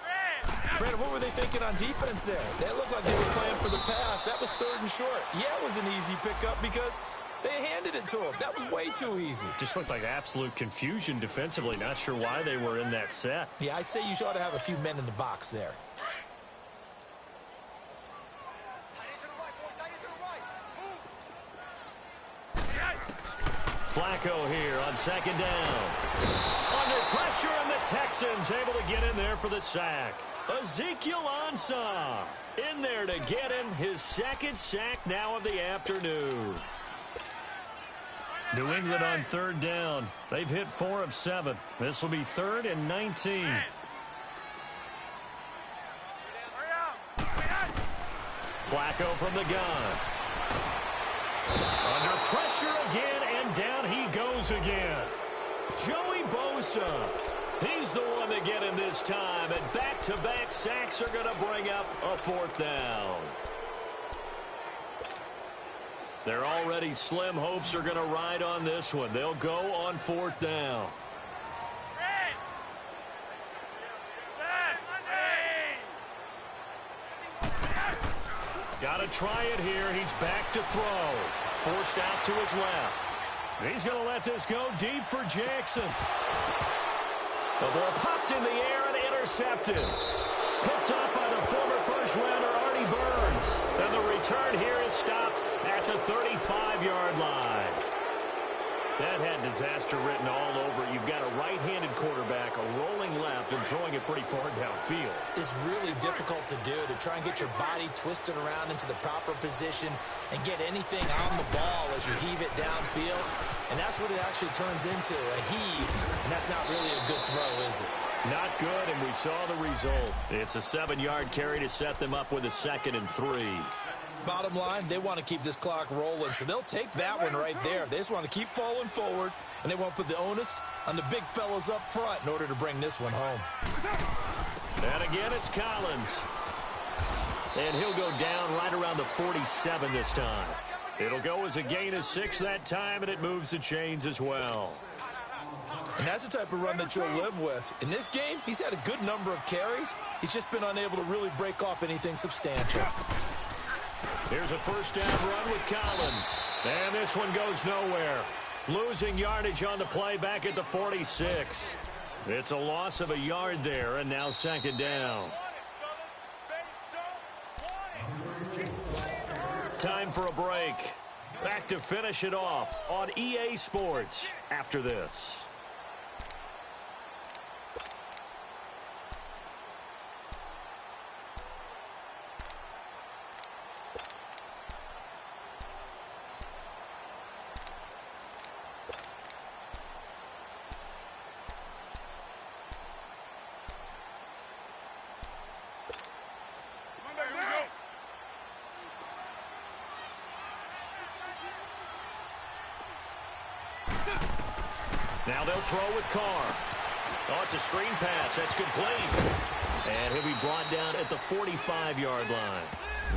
Brandon, what were they thinking on defense there? They looked like they were playing for the pass. That was 3rd and short. Yeah, it was an easy pickup because they handed it to him. That was way too easy. Just looked like absolute confusion defensively. Not sure why they were in that set. Yeah, I'd say you ought to have a few men in the box there. Flacco here on 2nd down. Under pressure, and the Texans able to get in there for the sack. Ezekiel Ansah in there to get him his 2nd sack now of the afternoon. New England on 3rd down. They've hit 4 of 7. This will be 3rd and 19. Flacco from the gun. Under pressure again, and down he goes again. Joey Bosa. He's the one to get him this time, and back-to-back sacks are going to bring up a 4th down. Their already slim hopes are going to ride on this one. They'll go on 4th down. Got to try it here. He's back to throw. Forced out to his left. He's going to let this go deep for Jackson. The ball popped in the air and intercepted. Picked up by the former first-rounder Artie Burns. And the return here is stopped at the 35-yard line. That had disaster written all over it. You've got a right-handed quarterback, a rolling left, and throwing it pretty far downfield. It's really difficult to do, to try and get your body twisted around into the proper position and get anything on the ball as you heave it downfield. And that's what it actually turns into, a heave. And that's not really a good throw, is it? Not good, and we saw the result. It's a 7-yard carry to set them up with a 2nd and 3. Bottom line, they want to keep this clock rolling, so they'll take that one right there. They just want to keep falling forward, and they want to put the onus on the big fellas up front in order to bring this one home. And again, it's Collins. And he'll go down right around the 47 this time. It'll go as a gain of 6 that time, and it moves the chains as well. And that's the type of run that you'll live with. In this game, he's had a good number of carries. He's just been unable to really break off anything substantial. Here's a 1st down run with Collins. And this one goes nowhere. Losing yardage on the play back at the 46. It's a loss of a yard there, and now 2nd down. Time for a break. Back to finish it off on EA Sports after this. Now they'll throw with Carr. Oh, it's a screen pass. That's complete. And he'll be brought down at the 45-yard line.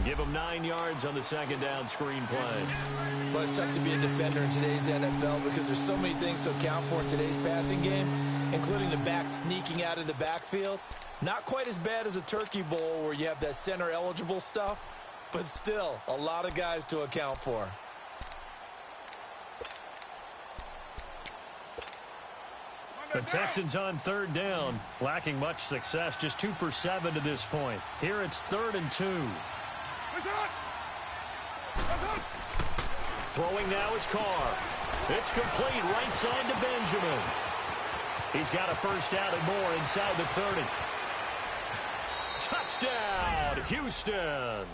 Give him 9 yards on the 2nd down screen play. Well, it's tough to be a defender in today's NFL because there's so many things to account for in today's passing game, including the back sneaking out of the backfield. Not quite as bad as a turkey bowl where you have that center-eligible stuff, but still a lot of guys to account for. The Texans on 3rd down, lacking much success, just 2 for 7 to this point. Here it's 3rd and 2. Throwing now is Carr. It's complete right side to Benjamin. He's got a 1st down and more inside the 30. Touchdown, Houston.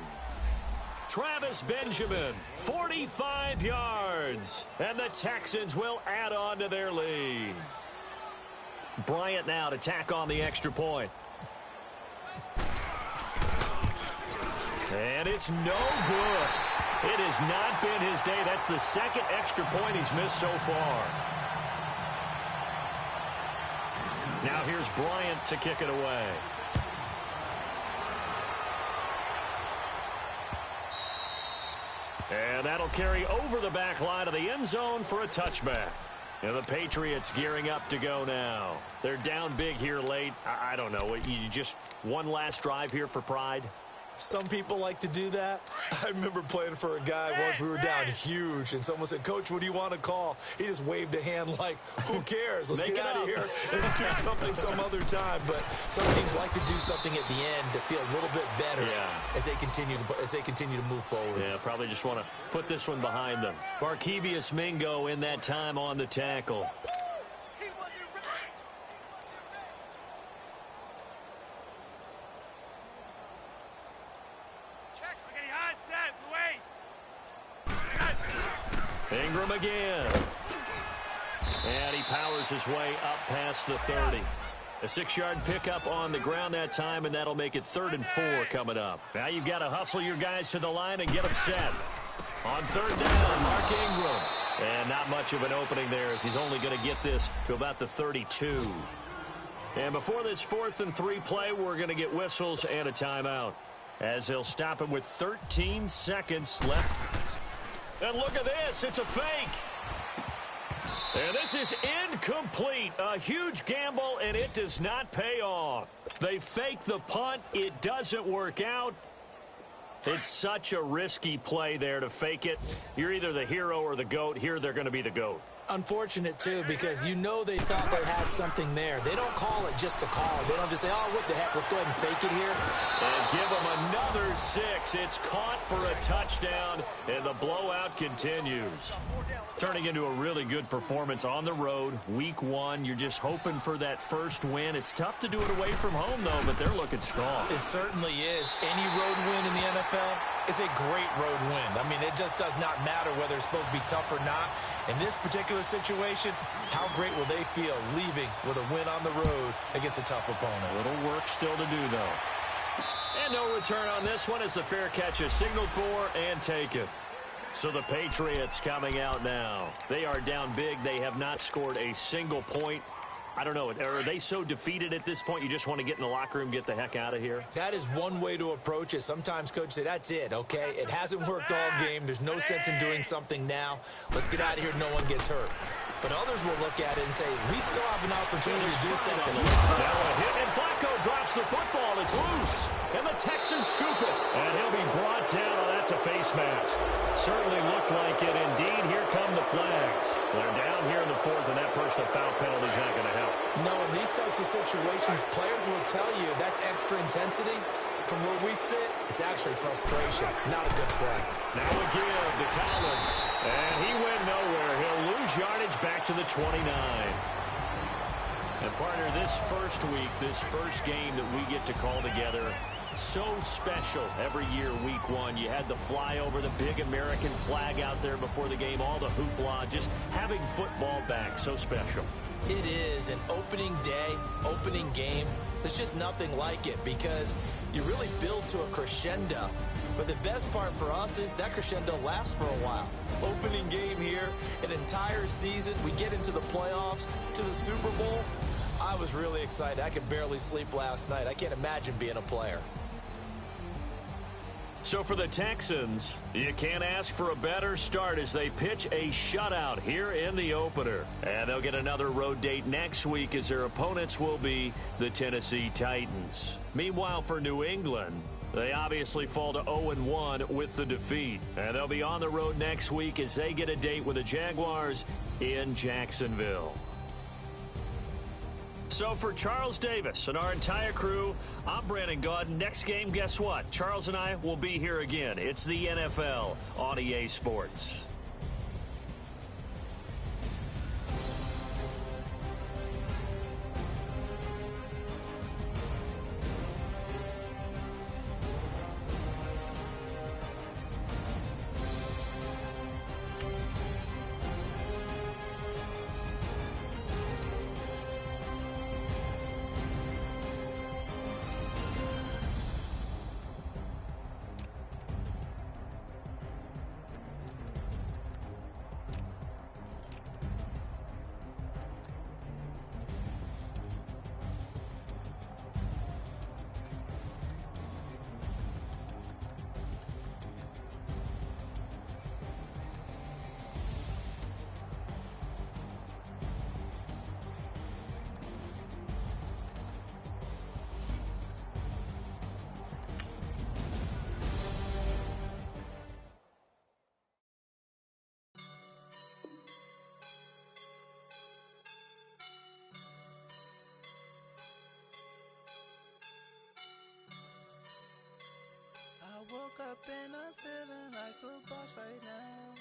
Travis Benjamin, 45 yards. And the Texans will add on to their lead. Bryant now to tack on the extra point. And it's no good. It has not been his day. That's the second extra point he's missed so far. Now here's Bryant to kick it away. And that'll carry over the back line of the end zone for a touchback. And the Patriots gearing up to go now. They're down big here late. I don't know. You just one last drive here for pride? Some people like to do that. I remember playing for a guy once. We were down huge, and someone said, "Coach, what do you want to call?" He just waved a hand like, who cares? Let's get out of here and do something some other time. But some teams like to do something at the end to feel a little bit better as they continue to move forward. Yeah, probably just want to put this one behind them. Barkevius Mingo in that time on the tackle. Ingram again. And he powers his way up past the 30. A 6-yard pickup on the ground that time, and that'll make it 3rd and 4 coming up. Now you've got to hustle your guys to the line and get them set. On 3rd down, Mark Ingram. And not much of an opening there as he's only going to get this to about the 32. And before this 4th and 3 play, we're going to get whistles and a timeout as he'll stop him with 13 seconds left. And look at this. It's a fake. And this is incomplete. A huge gamble, and it does not pay off. They fake the punt. It doesn't work out. It's such a risky play there to fake it. You're either the hero or the GOAT. Here they're going to be the GOAT. Unfortunate, too, because you know they thought they had something there. They don't call it just to call it. They don't just say, oh, what the heck, let's go ahead and fake it here. And give them another 6. It's caught for a touchdown, and the blowout continues. Turning into a really good performance on the road. Week 1, you're just hoping for that first win. It's tough to do it away from home, though, but they're looking strong. It certainly is. Any road win in the NFL is a great road win. I mean, it just does not matter whether it's supposed to be tough or not. In this particular situation, how great will they feel leaving with a win on the road against a tough opponent? A little work still to do, though. And no return on this one as the fair catch is signaled for and taken. So the Patriots coming out now. They are down big. They have not scored a single point. I don't know. Are they so defeated at this point you just want to get in the locker room, get the heck out of here? That is one way to approach it. Sometimes coaches say, that's it, okay? It hasn't worked all game. There's no sense in doing something now. Let's get out of here. No one gets hurt. But others will look at it and say, we still have an opportunity to do something. Now a hit, and Flacco drops the football. It's loose. And the Texans scoop it. And he'll be brought down. Oh, that's a face mask. Certainly looked like it. Indeed, here come the flags. They're down here in the 4th, and that personal foul penalty is not going to help. No, in these types of situations, players will tell you that's extra intensity. From where we sit, it's actually frustration. Not a good play. Now a give to Collins. And he went nowhere. He'll lose yardage back to the 29. And partner, this first week, this first game that we get to call together, so special every year, week 1. You had the flyover, the big American flag out there before the game, all the hoopla, just having football back, so special. It is an opening day, opening game. There's just nothing like it because you really build to a crescendo. But the best part for us is that crescendo lasts for a while. Opening game here, an entire season. We get into the playoffs, to the Super Bowl. I was really excited. I could barely sleep last night. I can't imagine being a player. So for the Texans, you can't ask for a better start as they pitch a shutout here in the opener. And they'll get another road date next week as their opponents will be the Tennessee Titans. Meanwhile, for New England, they obviously fall to 0-1 with the defeat. And they'll be on the road next week as they get a date with the Jaguars in Jacksonville. So for Charles Davis and our entire crew, I'm Brandon Gaudin. Next game, guess what? Charles and I will be here again. It's the NFL on EA Sports. I woke up and I'm feeling like a boss right now.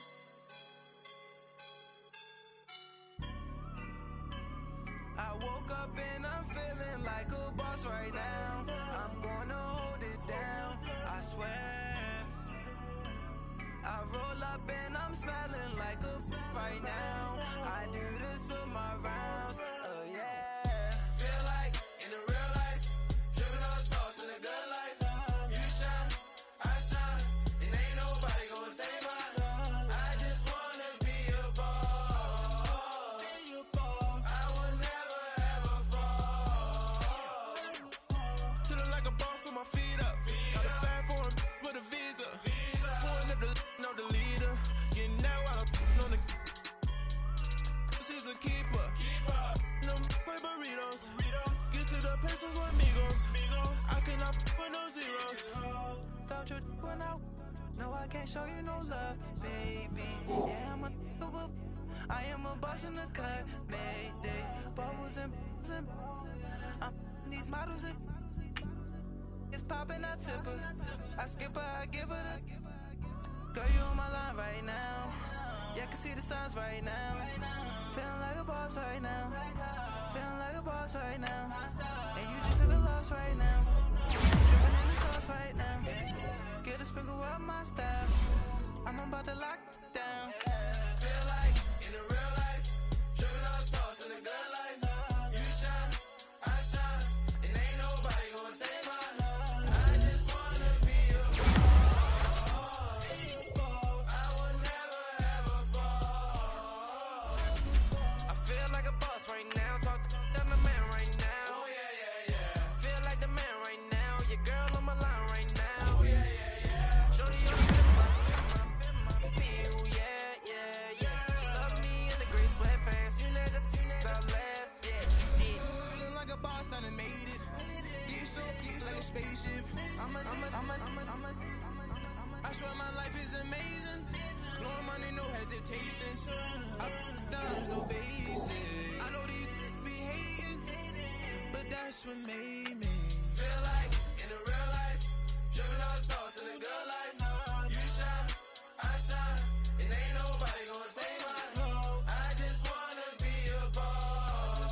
I woke up and I'm feeling like a boss right now. I'm gonna hold it down, I swear. I roll up and I'm smelling like a right now. I do this for my rounds, oh yeah. Feel like in the real life, dripping on sauce in a good life. You shine, I shine, and ain't nobody gonna take mine. I just wanna be a boss. I will never ever fall. Chillin' like a boss on my feet up. Got a bag for him with a visa. Pulling up the know the leader. Getting out while I'm on the. She's a keeper. No play burritos. Get to the pesos with amigos. I cannot with no zeros. Don't you run out? No, I can't show you no love, baby. Yeah, I am a boss in the cut. Mayday, bubbles and I'm these models. It's popping, I tip her. I skip her, I give her the. Girl, you on my line right now. Yeah, I can see the signs right now. Feeling like a boss right now. Feeling like a boss right now. And you just took a loss right now. Dripping in the sauce right now. Get a sprinkle up my style. I'm about to lock it down. Feel like in the real life, dripping on sauce in a good life. You shine, I shine, and ain't nobody gonna take mine. I just wanna be a boss. I will never ever fall. I feel like a boss right now. Talk to the man right now. Oh yeah, yeah, yeah. Feel like the man right now. Your girl on my line right now. Oh yeah, yeah, yeah. Shorty on my feel, yeah, yeah, yeah. She love me in the gray sweatpants. You never I left, yeah. Feeling like a boss, I done made it. Get so like a spaceship. I swear my life is amazing. Blowing money, no hesitation. I down, no basic. I know these be hating, but that's what made me. Feel like in the real life, dripping on sauce in a good life. You shine, I shine, and ain't nobody gonna take mine. I just wanna be a boss.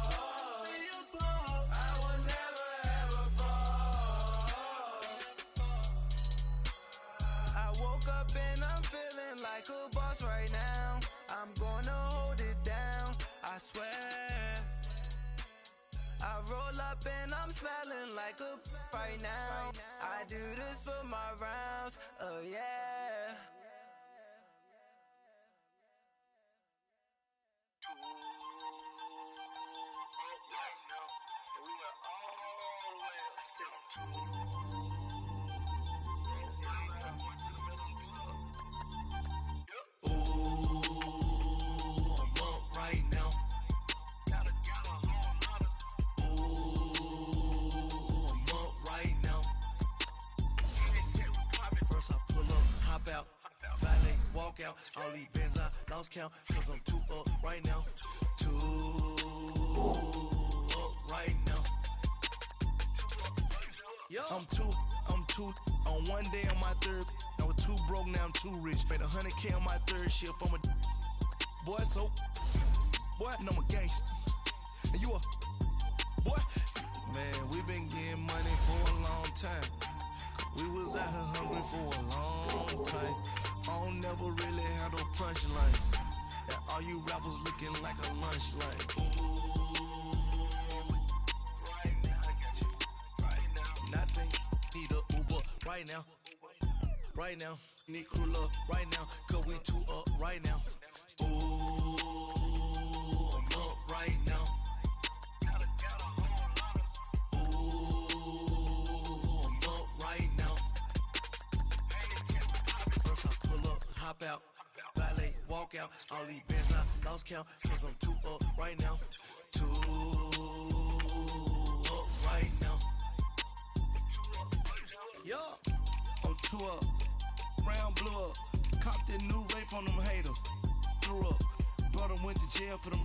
I will never ever fall. I woke up and I'm feeling like a boss right now. I'm gonna hold it down, I swear. I roll up and I'm smelling like a right now. I do this for my rounds, oh yeah. Out, valet, walk out, all these bands I lost count, cause I'm too up right now, too up right now. I'm too, on one day on my third, I was too broke, now I'm too rich, made 100K on my third shift, I'm a boy, so, boy, and I'm a gangster, and you a, boy, man, we been getting money for a long time. We was out here hungry for a long time. I don't never really have no punchlines. And all you rappers looking like a lunch line. Nothing, need a Uber right now. Right now, need crew love right now. Cause we too up right now. Ooh, I'm up right now. Hop out, valet, walk out, all these bands I lost count, cause I'm too up right now, too up right now. Yo, I'm too up, round blew up, copped that new rape on them haters, threw up, brother went to jail for them,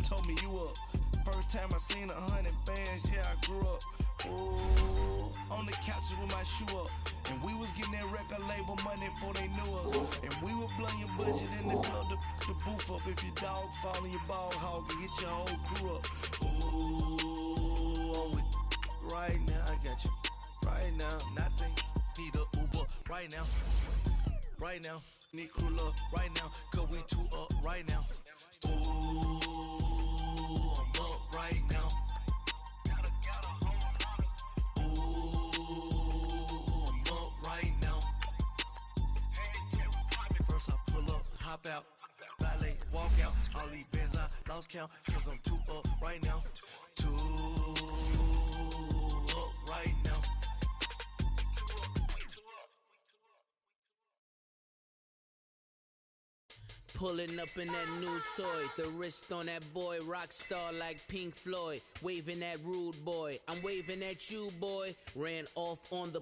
told me you up, first time I seen 100 bands, yeah I grew up, Oh, on the couches with my shoe up. And we was getting that record label money before they knew us. And we were blowing your budget in the club to boof up. If your dog fall in your ball hog and get your whole crew up. Ooh, I'm with right now. I got you right now. Nothing need a Uber right now. Right now. Need crew up right now. Cause we two up right now. Ooh, I'm up right now. Hop out, valet, walk out. All these bands I lost count, cause I'm too up right now. Too up right now. Pulling up in that new toy, the wrist on that boy, rock star like Pink Floyd, waving at rude boy, I'm waving at you boy, ran off on the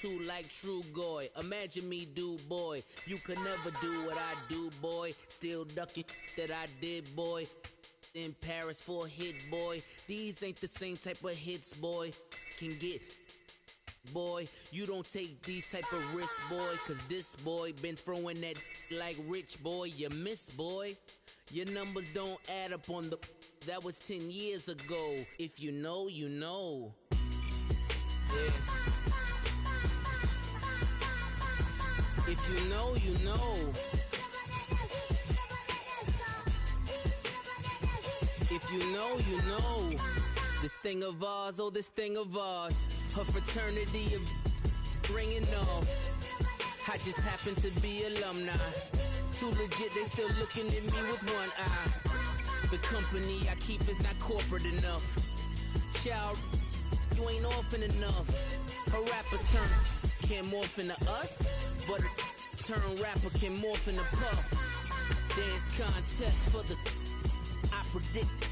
two like True Goy, imagine me do boy, you could never do what I do boy, still ducking that I did boy, in Paris for a hit boy, these ain't the same type of hits boy, can get boy, you don't take these type of risks, boy, cause this boy been throwing that like rich boy, you miss, boy. Your numbers don't add up on the, that was 10 years ago. If you know, you know. Yeah. If you know, you know. If you know, you know. This thing of ours, oh, this thing of ours. Her fraternity of ringing off. I just happen to be alumni. Too legit, they still looking at me with one eye. The company I keep is not corporate enough. Child, you ain't orphan enough. A rapper turn can morph into us, but a turn rapper can morph into puff. Dance contest for the, I predict